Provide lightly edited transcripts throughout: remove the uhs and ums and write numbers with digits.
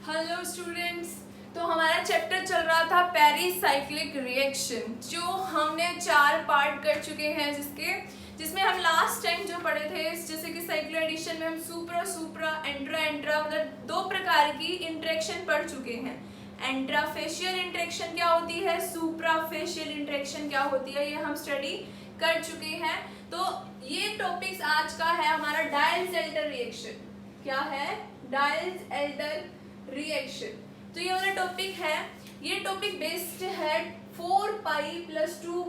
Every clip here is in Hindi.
Hello students. तो हमारा चैप्टर चल रहा था पेरिसाइक्लिक रिएक्शन, जो हमने 4 पार्ट कर चुके हैं, जिसमें हम लास्ट टाइम जो पढ़े थे, जैसे कि साइक्लो एडिशन में हम सुप्रा सुप्रा एंट्रा एंट्रा मतलब 2 प्रकार की इंटरेक्शन पढ़ चुके हैं। एंट्राफेशियल इंटरेक्शन क्या होती है, सुप्राफेशियल इंटरेक्शन क्या होती है, ये हम स्टडी कर चुके हैं। तो ये टॉपिक्स आज का है हमारा डायल्स-एल्टर रिएक्शन। क्या है? Dials-alter reaction. तो ये वाला टॉपिक है, ये टॉपिक बेस्ड है 4 पाई प्लस 2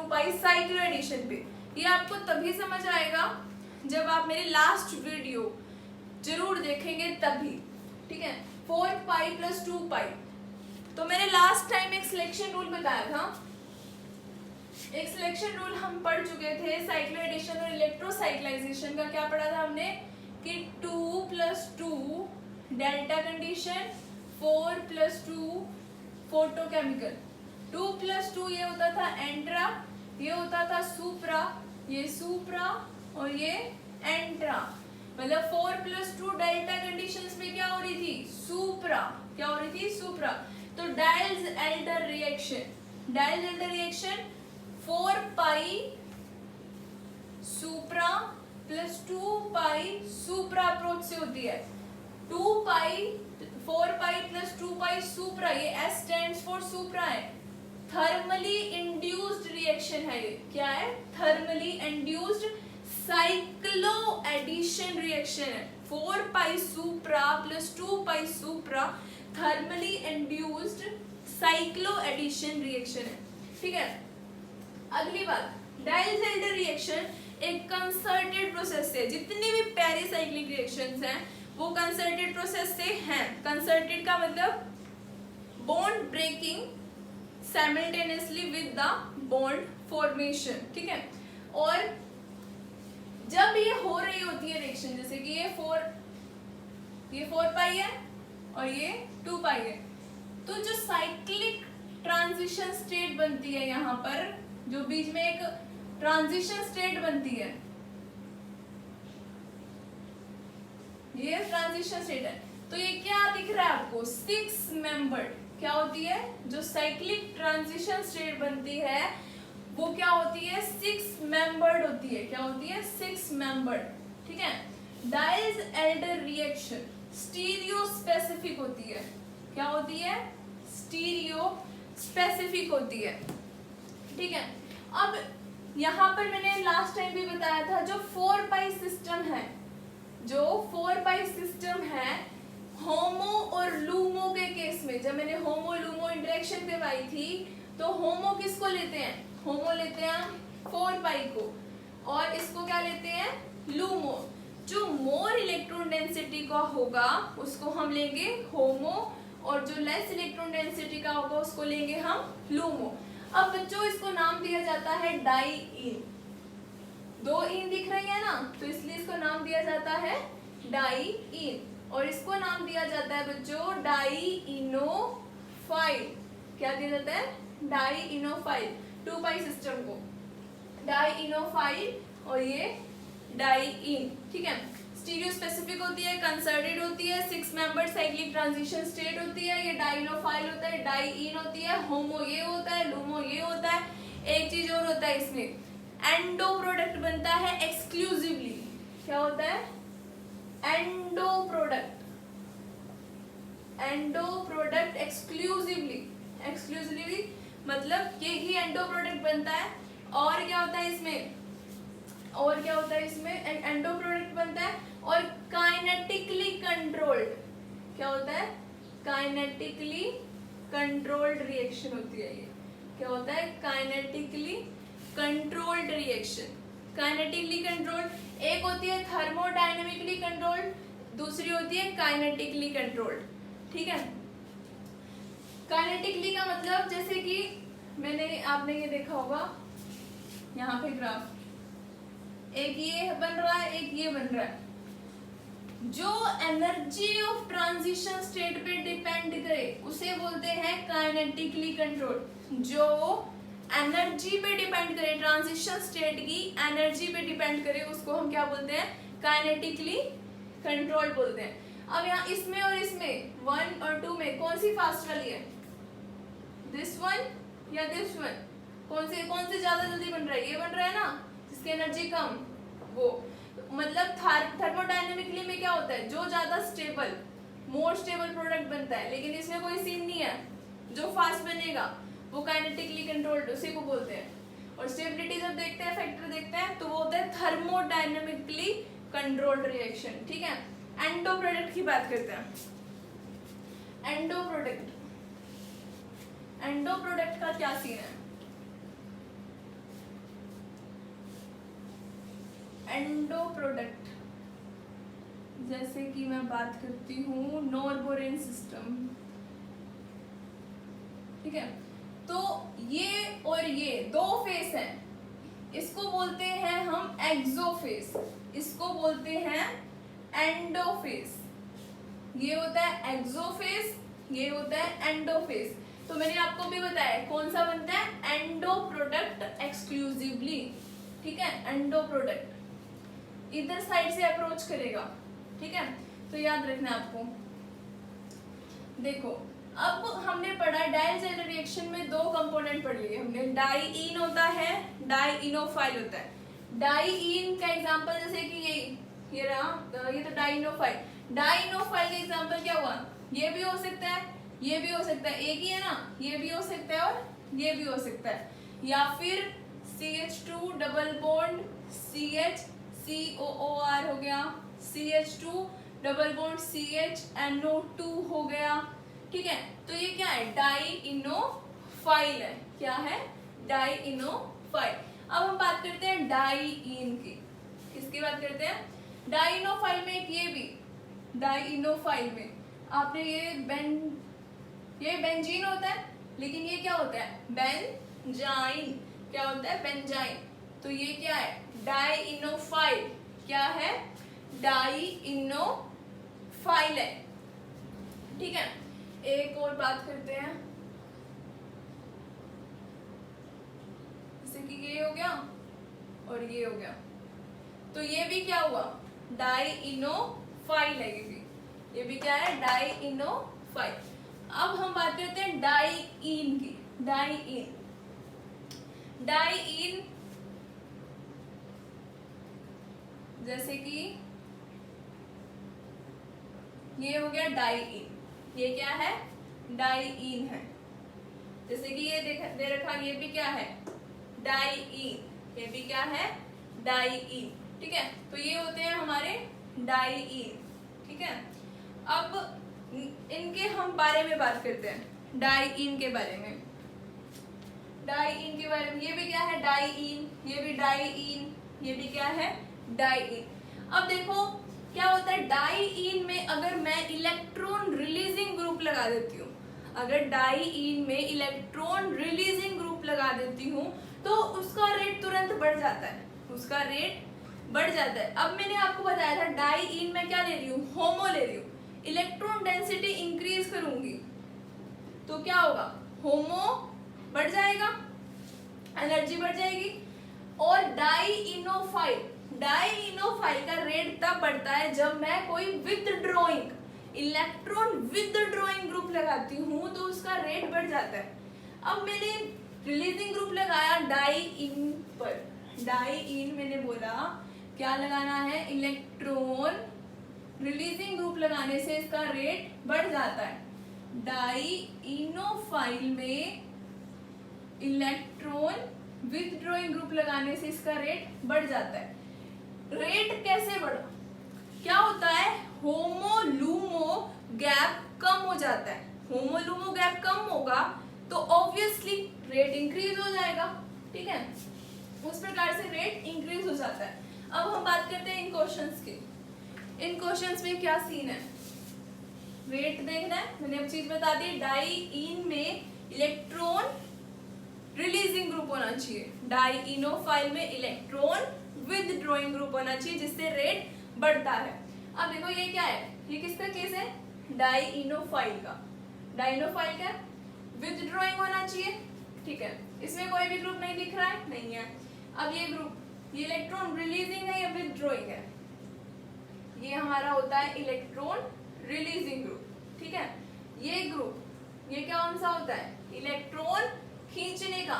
पाई साइक्लो एडिशन पे। ये आपको तभी समझ आएगा जब आप मेरी लास्ट वीडियो जरूर देखेंगे तभी, ठीक है। 4 पाई प्लस 2 पाई। तो मैंने लास्ट टाइम एक सिलेक्शन रूल बताया था। एक सिलेक्शन रूल हम पढ़ चुके थे साइक्लो एडिशन और इलेक्ट्रोसाइक्लाइजेशन का। क्या पढ़ा था हमने कि 2 + 2 डेल्टा कंडीशन, 4 + 2 फोटोकेमिकल। 2 + 2 ये होता था एंट्रा, ये होता था सुप्रा, ये सुप्रा और ये एंट्रा। मतलब 4 + 2 डेल्टा कंडीशंस में क्या हो रही थी? सुप्रा। क्या हो रही थी? सुप्रा। तो dials-alter reaction, dials-alter reaction 4 pi supra plus 2 pi सुप्रा अप्रोच से होती है। 4 पाई प्लस 2 पाई सुप्रा, ये S स्टैंड्स फॉर सुप्रा है। थर्मली इंड्यूस्ड रिएक्शन है ये। क्या है? Thermally induced cycloaddition reaction है। 4 pi supra plus 2 pi supra thermally induced cycloaddition reaction है, ठीक है। अगली बात, डायल्स-एल्टर रिएक्शन एक कंसर्टेड प्रोसेस से, जितनी भी पेरिसाइक्लिक रिएक्शंस हैं वो कंसर्टेड प्रोसेस से हैं। कंसर्टेड का मतलब bond breaking simultaneously with the bond formation, ठीक है। और जब ये हो रही होती है रिएक्शन, जैसे कि ये 4 पाई है और ये 2 पाई है, तो जो साइक्लिक ट्रांजिशन स्टेट बनती है, यहाँ पर जो बीच में एक ट्रांजिशन स्टेट बनती है, ये ट्रांजिशन स्टेट है। तो ये क्या दिख रहा है आपको? 6 मेंबर्ड। क्या होती है? जो साइक्लिक ट्रांजिशन स्टेट बनती है वो क्या होती है? 6 मेंबर्ड होती है। क्या होती है? 6 मेंबर्ड, ठीक है। डायल्स-एल्टर रिएक्शन स्टीरियो स्पेसिफिक होती है। क्या होती है? स्टीरियो स्पेसिफिक होती है, ठीक है। अब यहाँ पर मैंने लास्ट टाइम भी बताया था, जो 4 पाई सिस्टम है, जो 4 पाई सिस्टम है, होमो और लूमो के केस में, जब मैंने होमो लूमो इंटरेक्शन करवाई थी, तो होमो किसको लेते हैं? होमो लेते हैं 4 पाई को, और इसको क्या लेते हैं? लूमो। जो मोर इलेक्ट्रॉन डेंसिटी का होगा उसको हम लेंगे होमो, और जो लेस इलेक्ट्रॉन डेंसिटी का होगा उसको लेंगे हम लूमो। अब बच्चों इसको नाम दिया जाता है डाई-इन। 2 इन दिख रही है ना, तो इसलिए इसको नाम दिया जाता है डाई-इन, और इसको नाम दिया जाता है बच्चों डाई-इनोफाइल। क्या दिया जाता है? डाई-इनोफाइल। 2 पाई सिस्टम को डाई-इनोफाइल और ये डाई-इन, ठीक है। स्टीरियो स्पेसिफिक होती है, कंसर्टेड होती है, 6 मेंबर साइक्लिक ट्रांजिशन स्टेट होती है, ये डाई-इनोफाइल होता है, डाई-इन होती है, होमो ये होता है, लूमो ये होता है। एक चीज और होता है इसमें, एंडो प्रोडक्ट बनता है एक्सक्लूसिवली। क्या होता है? Endo product, endo product exclusively. Exclusively मतलब ये ही एंडो प्रोडक्ट बनता है। और क्या होता है इसमें? और क्या होता है इसमें? एंडो प्रोडक्ट बनता है और काइनेटिकली कंट्रोल्ड। क्या होता है? काइनेटिकली कंट्रोल्ड रिएक्शन होती है ये। क्या होता है? Kinetically controlled reaction. Kinetically controlled एक होती है थर्मोडायनेमिकली कंट्रोल्ड, दूसरी होती है काइनेटिकली कंट्रोल्ड, ठीक है। काइनेटिकली का मतलब, जैसे कि आपने ये देखा होगा यहाँ पे ग्राफ, एक ये बन रहा है, एक ये बन रहा है। जो एनर्जी ऑफ ट्रांजिशन स्टेट पे डिपेंड करे उसे बोलते हैं काइनेटिकली कंट्रोल। जो एनर्जी पे डिपेंड करे, ट्रांजिशन स्टेट की एनर्जी पे डिपेंड करे, उसको हम क्या बोलते हैं? काइनेटिकली कंट्रोल बोलते हैं। अब यहाँ इसमें और इसमें 1 और 2 में कौन सी फास्ट वाली है, दिस वन या दिस वन, कौन से ज्यादा जल्दी बन रहा है, ये बन रहा है ना जिसकी एनर्जी कम वो। मतलब थर्मोडायनेमिकली में क्या होता है, जो ज्यादा स्टेबल मोर स्टेबल प्रोडक्ट बनता है, लेकिन इसमें कोई सीन नहीं है, जो फास्ट बनेगा वो काइनेटिकली कंट्रोल्ड उसी को बोलते हैं। और स्टेबिलिटी जब देखते हैं, फैक्टर देखते हैं, तो वो होता है थर्मोडायनेमिकली कंट्रोल्ड रिएक्शन। ठीक है, एंडो प्रोडक्ट की बात करते हैं। एंडो प्रोडक्ट का क्या सीन है, एंडो प्रोडक्ट जैसे कि मैं बात करती हूँ नोरबोरेन सिस्टम। ठीक है, तो ये और ये दो फेस हैं, इसको बोलते हैं हम एक्सोफेस, इसको बोलते हैं एंडोफेस। ये होता है एक्सोफेस, ये होता है एंडोफेस। तो मैंने आपको भी बताया कौन सा बनता है, एंडो प्रोडक्ट एक्सक्लूसिवली। ठीक है, एंडो प्रोडक्ट इधर साइड से अप्रोच करेगा। ठीक है, तो याद रखना आपको। देखो अब हमने पढ़ा डाइजेल रिएक्शन में दो कंपोनेंट पढ़ लिए हमने, डाइईन होता है, डाइइनोफाइल होता है। डाइईन का एग्जांपल जैसे कि ये रहा, ये तो डाइइनोफाइल। डाइइनोफाइल का एग्जांपल क्या हुआ, ये भी हो सकता है, ये भी हो सकता है, एक ही है ना, ये भी हो सकता है और ये भी हो सकता है। या फिर CH2 double bond CH COOR हो गया, CH2 डबल बॉन्ड CHNO2 हो गया। ठीक है, तो ये क्या है, डाइइनोफाइल है। क्या है, डाइइनोफाइल। अब हम बात करते हैं डाइईन की। किसकी बात करते हैं, डाइइनोफाइल में एक ये भी, डाइइनोफाइल में आपने ये बेंजीन होता है, लेकिन ये क्या होता है, बेंजाइन। क्या होता है, बेंजाइन। तो ये क्या है, डाइइनोफाइल। क्या है, डाइइनोफाइल है। ठीक है, एक और बात करते हैं, जैसे कि ये हो गया और ये हो गया, तो ये भी क्या हुआ, डाइइनोफाइल है। ये भी क्या है, डाइइनोफाइल। अब हम बात करते हैं डाइईन की। डाइईन जैसे कि ये हो गया डाइईन, ये क्या है, डाइईन है। जैसे कि ये दे रखा, ये भी क्या है, डाइईन, ये भी क्या है, डाइईन। ठीक है, तो ये होते हैं हमारे डाइईन। ठीक है, अब इनके हम बारे में बात करते हैं, डाइईन के बारे में। डाइईन के बारे में, ये भी क्या है, डाइईन, ये भी डाइईन, ये भी क्या है, डाइईन। अब देखो क्या होता है, डाइईन में अगर मैं इलेक्ट्रॉन रिलीजिंग ग्रुप लगा देती हूँ, अगर डाइईन में इलेक्ट्रॉन रिलीजिंग ग्रुप लगा देती हूँ तो उसका रेट तुरंत बढ़ जाता है, उसका रेट बढ़ जाता है। अब मैंने आपको बताया था डाइईन में क्या ले रही हूँ, होमो ले रही हूँ, इलेक्ट्रॉन डेंसिटी इंक्रीज करूंगी तो क्या होगा, होमो बढ़ जाएगा, एनर्जी बढ़ जाएगी। और डाइइनोफाइल का रेट तब बढ़ता है जब मैं कोई विथड्रॉइंग इलेक्ट्रॉन विथड्रॉइंग ग्रुप लगाती हूँ तो उसका रेट बढ़ जाता है। अब मैंने रिलीजिंग ग्रुप लगाया डाइईन पर, डाइईन मैंने बोला क्या लगाना है, इलेक्ट्रॉन रिलीजिंग ग्रुप लगाने से इसका रेट बढ़ जाता है। डाइइनोफाइल में इलेक्ट्रॉन विथड्रॉइंग ग्रुप लगाने से इसका रेट बढ़ जाता है। रेट कैसे बढ़ा, क्या होता है, होमो लूमो गैप कम हो जाता है। होमो लूमो गैप कम होगा तो ऑब्वियसली रेट इंक्रीज हो जाएगा। ठीक है, उस प्रकार से रेट इंक्रीज हो जाता है। अब हम बात करते हैं इन क्वेश्चंस की। इन क्वेश्चंस में क्या सीन है, रेट देखना है, मैंने अब चीज बता दी। डाइईन में इलेक्ट्रॉन रिलीजिंग ग्रुप होना चाहिए, डाइइनोफाइल में इलेक्ट्रॉन विथड्रॉइंग ग्रुप होना चाहिए जिससे रेट बढ़ता है। अब देखो ये क्या है, ये किसका केस है, डाइइनोफाइल का। डाइइनोफाइल का विथड्रॉइंग होना चाहिए। ठीक है, इसमें कोई भी ग्रुप नहीं दिख रहा है, नहीं है। अब ये ग्रुप, ये इलेक्ट्रॉन रिलीजिंग है या विथड्रॉइंग है, ये हमारा होता है इलेक्ट्रॉन रिलीजिंग ग्रुप, ठीक है। ये ग्रुप ये कौन सा होता है, इलेक्ट्रॉन खींचने का,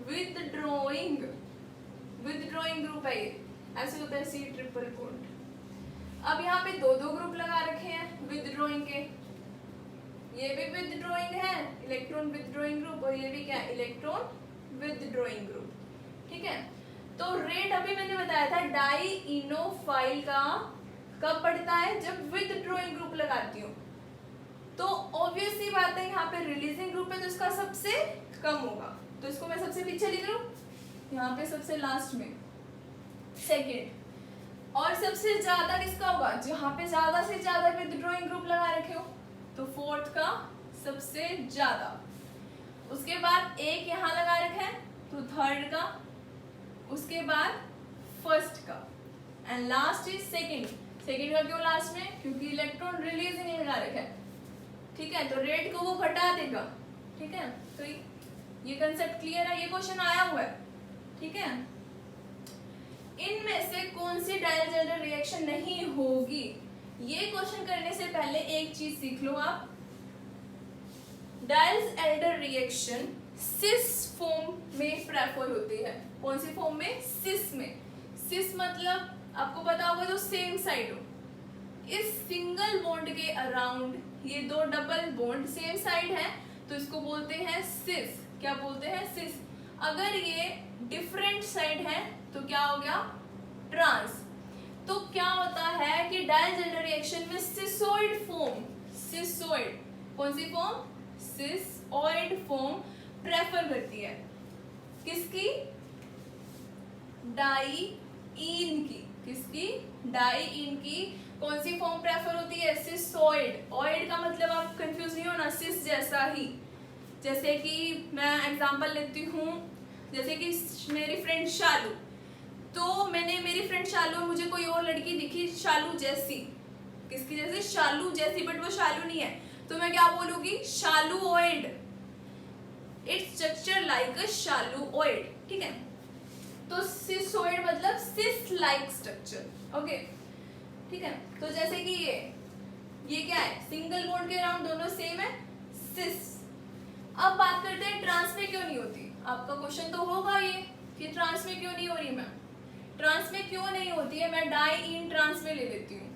विथड्रॉइंग ग्रुप है ये, ऐसे होता है C ट्रिपल बॉन्ड। अब यहाँ पे दो ग्रुप लगा रखे हैं विथड्रॉइंग के, ये भी विथड्रॉइंग है, इलेक्ट्रॉन विथड्रॉइंग ग्रुप, और ये भी क्या है, इलेक्ट्रॉन विथड्रॉइंग ग्रुप, ठीक है। तो रेट अभी मैंने बताया था डाइइनोफाइल का कब बढ़ता है, जब विथड्रॉइंग ग्रुप लगाती हूँ। तो ऑब्वियस सी बात है, यहाँ पे रिलीजिंग ग्रुप है तो इसका सबसे कम होगा, तो इसको मैं सबसे पीछे लिख लूँ, यहाँ पे सबसे लास्ट में सेकेंड। और सबसे ज्यादा किसका होगा, जहाँ पे ज्यादा से ज्यादा विथड्रॉइंग ग्रुप लगा रखे हो, तो फोर्थ का सबसे ज्यादा। उसके बाद एक यहाँ लगा रखा है तो थर्ड का, उसके बाद फर्स्ट का, and last is second. Second का क्यों लास्ट में, क्योंकि इलेक्ट्रॉन रिलीजिंग लगा रखा है, ठीक है, तो रेट को वो घटा देगा, ठीक है। तो ये कंसेप्ट क्लियर है, ये क्वेश्चन आया हुआ है, ठीक है। इनमें से कौन सी डायल्जेंडर रिएक्शन नहीं होगी, ये क्वेश्चन करने से पहले एक चीज सीख लो आप, डायल्जेंडर रिएक्शन सिस फॉर्म में प्रेफर होती है। कौन सी फॉर्म में, सिस में। सिस मतलब आपको पता होगा जो सेम साइड हो, इस सिंगल बॉन्ड के अराउंड ये दो डबल बॉन्ड सेम साइड है तो इसको बोलते हैं सिस। क्या बोलते हैं, सिस। अगर ये डिफरेंट साइड है तो क्या हो गया, ट्रांस। तो क्या होता है कि डायल्जेंडर रिएक्शन में सिसोइड फॉर्म, सिसोइड, कौन सी फॉर्म, सिसोइड फॉर्म प्रेफर करती है, किसकी, डाइईन की, किसकी, डाइईन की कौन सी फॉर्म प्रेफर होती है, सिसोइड। ऑइड का मतलब आप कंफ्यूज नहीं होना, सिस जैसा ही। जैसे कि मैं एग्जांपल लेती हूँ, जैसे कि मेरी फ्रेंड शालू, तो मैंने, मेरी फ्रेंड शालू, मुझे कोई और लड़की दिखी शालू जैसी, किसकी जैसे, शालू जैसी, बट वो शालू नहीं है, तो मैं क्या बोलूंगी, शालूओइड, इट्स स्ट्रक्चर लाइक अ शालूओइड, ठीक है। तो सिसोइड मतलब सिस लाइक स्ट्रक्चर, ओके, ठीक है। तो जैसे कि ये क्या है, सिंगल बॉन्ड के अराउंड दोनों सेम है, सिस। अब बात करते हैं ट्रांस में क्यों नहीं होती। आपका क्वेश्चन तो होगा ये कि ट्रांस में क्यों नहीं हो रही मैम, ट्रांस में क्यों नहीं होती है। मैं डाइईन ट्रांस में ले लेती हूँ,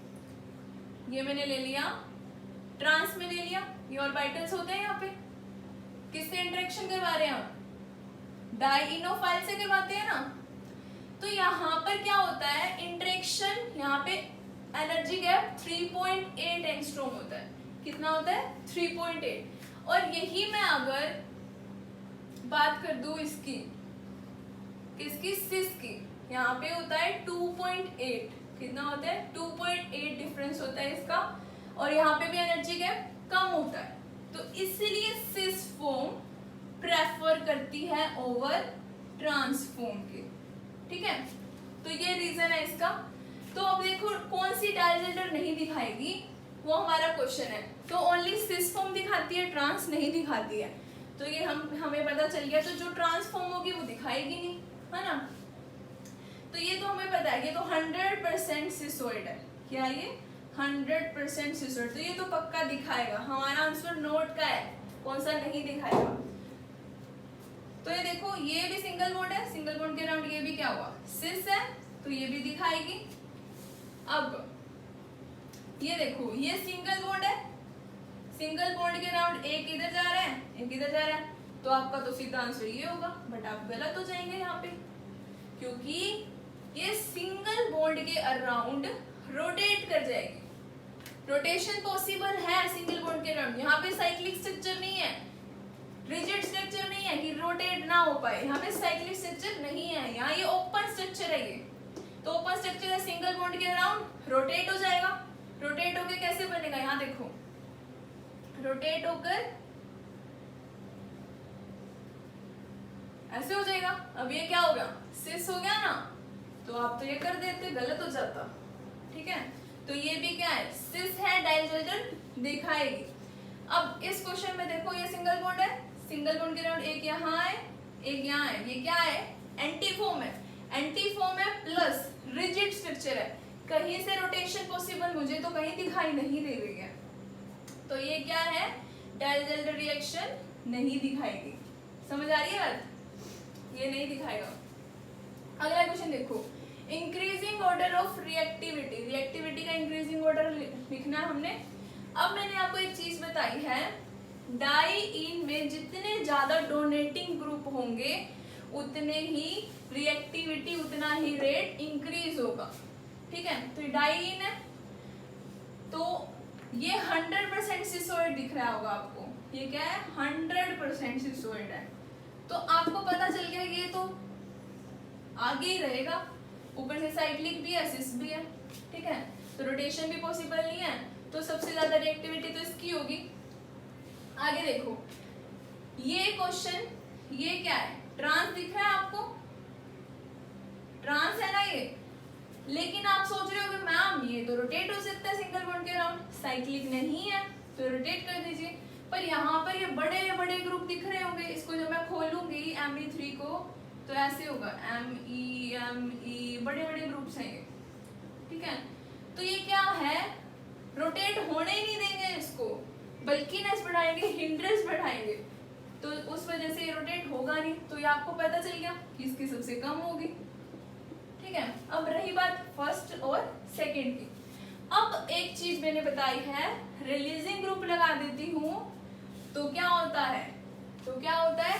ये मैंने ले लिया, ट्रांस में ले लिया, ये ऑर्बिटल्स होते हैं यहाँ पे, किससे इंटरेक्शन करवा रहे हैं हम, डाइइनोफाइल से करवाते हैं ना। तो यहाँ पर क्या होता है, इंटरेक्शन, यहाँ पे एनर्जी गैप 3.8 एंगस्ट्रॉम होता है, कितना होता है, 3.8। और यही मैं अगर बात कर दूं इसकी, किसकी, सिस की, यहाँ पे होता है 2.8, कितना होता है, 2.8 डिफरेंस होता है इसका, और यहाँ पे भी एनर्जी गैप कम होता है, तो इसलिए सिस फॉर्म प्रेफर करती है ओवर ट्रांसफॉर्म के, ठीक है। तो ये रीजन है इसका। तो अब देखो कौन सी डायल्जेंडर नहीं दिखाएगी, वो हमारा क्वेश्चन है। तो ओनली सिस फॉर्म दिखाती है, ट्रांस नहीं दिखाती है, तो ये हमें पता चल गया। तो जो ट्रांसफॉर्म होगी वो दिखाएगी नहीं, है ना। तो ये तो हमें पता है, ये तो 100% सिसोइड है, क्या ये 100% सिसोइड, तो ये तो पक्का दिखाएगा। हमारा आंसर नोट का है, कौन सा नहीं दिखाएगा। तो ये देखो, ये भी सिंगल बॉन्ड है, सिंगल बॉन्ड के अराउंड ये भी क्या हुआ, सिस है, तो ये भी दिखाएगी। अब ये देखो, ये सिंगल बॉन्ड है, सिंगल बॉन्ड के अराउंड एक इधर जा रहा है, एक इधर जा रहा है, तो आपका तो सीधा आंसर ये होगा, बट आप गलत हो जाएंगे यहाँ पे, क्योंकि ये सिंगल बॉन्ड के अराउंड रोटेट कर जाएगी। रोटेशन पॉसिबल है सिंगल बॉन्ड के अराउंड, यहाँ पे साइक्लिक स्ट्रक्चर नहीं है, रिजिड स्ट्रक्चर नहीं है कि रोटेट ना हो पाए, यहाँ पे साइक्लिक स्ट्रक्चर नहीं है, यहाँ ये ओपन स्ट्रक्चर है। ये तो ओपन स्ट्रक्चर है, सिंगल बॉन्ड के अराउंड रोटेट हो जाएगा। रोटेट होकर कैसे बनेगा, यहाँ देखो, रोटेट होकर ऐसे हो जाएगा। अब ये क्या हो गया, सिस हो गया ना, तो आप तो ये कर देते, गलत हो जाता, ठीक है। तो ये भी क्या है, सिस है, डायल्जेंडर दिखाएगी। अब इस क्वेश्चन में देखो, ये सिंगल बॉन्ड है, सिंगल बॉन्ड के अराउंड एक यहाँ है, एक यहाँ है, ये क्या है, एंटीफॉर्म है, एंटीफॉर्म है प्लस रिजिड स्ट्रक्चर है। कहीं से रोटेशन पॉसिबल मुझे तो कहीं दिखाई नहीं दे रही है, तो ये क्या है, डायजल्ट रिएक्शन नहीं दिखाएगी। समझ आ रही है बात, ये नहीं दिखाएगा। अगला क्वेश्चन देखो, increasing order of reactivity, reactivity का इंक्रीजिंग ऑर्डर लिखना है हमने। अब मैंने आपको एक चीज बताई है, डाईइन में जितने ज्यादा डोनेटिंग ग्रुप होंगे उतने ही रिएक्टिविटी, उतना ही रेट इंक्रीज होगा। ठीक है, तो डाईइन है तो ये 100% सिसोइड दिख रहा होगा आपको, ये क्या है 100% सिसोइड है, तो आपको पता चल गया ये तो आगे ही रहेगा, ऊपर से साइक्लिक भी है, सिस भी है। ठीक है, तो रोटेशन भी पॉसिबल नहीं है, तो सबसे ज्यादा रिएक्टिविटी तो इसकी होगी। आगे देखो, ये क्वेश्चन, ये क्या है, ट्रांस दिख रहा है आपको, ट्रांस है ना ये, लेकिन आप सोच रहे हो कि मैम ये तो रोटेट हो सकता है सिंगल बॉन्ड के अराउंड, साइक्लिक नहीं है तो रोटेट कर दीजिए। पर यहाँ पर ये बड़े बड़े ग्रुप दिख रहे होंगे, इसको जब मैं खोलूंगी Me3 को तो ऐसे होगा Me बड़े बड़े ग्रुप्स हैं ये। ठीक है, तो ये क्या है, रोटेट होने ही नहीं देंगे इसको, बल्किनेस बढ़ाएंगे, हिंड्रेंस बढ़ाएंगे, तो उस वजह से रोटेट होगा नहीं। तो ये आपको पता चल गया कि इसकी सबसे कम होगी। ठीक है, अब रही बात फर्स्ट और सेकंड की। अब एक चीज मैंने बताई है, रिलीजिंग ग्रुप लगा देती हूं तो क्या होता है, तो क्या होता है,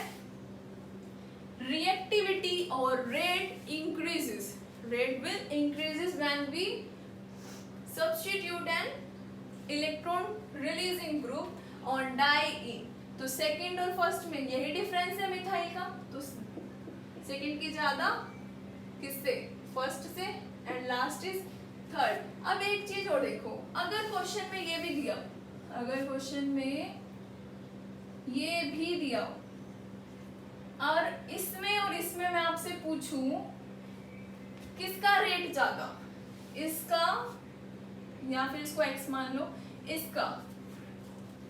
रिएक्टिविटी और rate increases, rate will increases when we substitute an electron releasing group on diene. तो सेकंड और फर्स्ट में यही डिफरेंस है मिथाइल का, तो सेकंड की ज्यादा किससे, फर्स्ट से, एंड लास्ट इज थर्ड। अब एक चीज और देखो, अगर क्वेश्चन में ये भी दिया, अगर क्वेश्चन में ये भी दिया और इसमें मैं आपसे पूछूं किसका रेट ज्यादा, इसका या फिर इसको x मान लो, इसका,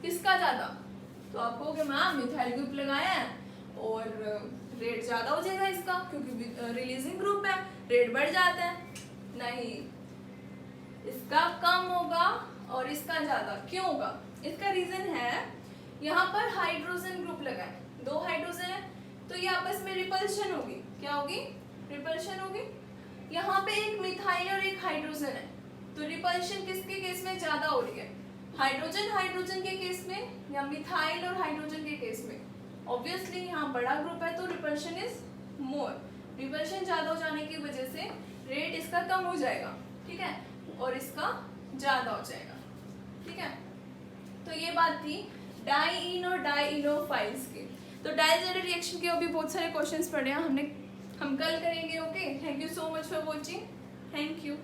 किसका ज्यादा, तो आप कहोगे मैम मिथाइल ग्रुप लगाया है और रेट ज्यादा हो जाएगा इसका, क्योंकि रिलीजिंग ग्रुप है, रेट बढ़ जाता है। नहीं, इसका कम होगा और इसका ज्यादा। क्यों होगा, इसका रीजन है, यहाँ पर हाइड्रोजन ग्रुप लगा है, दो हाइड्रोजन है, तो ये आपस में रिपल्शन होगी, क्या होगी, रिपल्शन होगी। यहाँ पे एक मिथाइल और एक हाइड्रोजन है, तो रिपल्शन किसके केस में ज्यादा हो रही है, हाइड्रोजन हाइड्रोजन के केस में या मिथाइल और हाइड्रोजन के केस में। ऑब्वियसली यहाँ बड़ा ग्रुप है तो रिपल्शन इज मोर, रिपल्शन ज्यादा हो जाने की वजह से रेट इसका कम हो जाएगा। ठीक है, और इसका ज्यादा हो जाएगा। ठीक है, तो ये बात थी डाईइन और डाईइनोफाइल्स की। तो डायजल्ट रिएक्शन के अभी बहुत सारे क्वेश्चंस पढ़े हैं हमने, हम कल करेंगे। Okay, thank you so much for watching, thank you.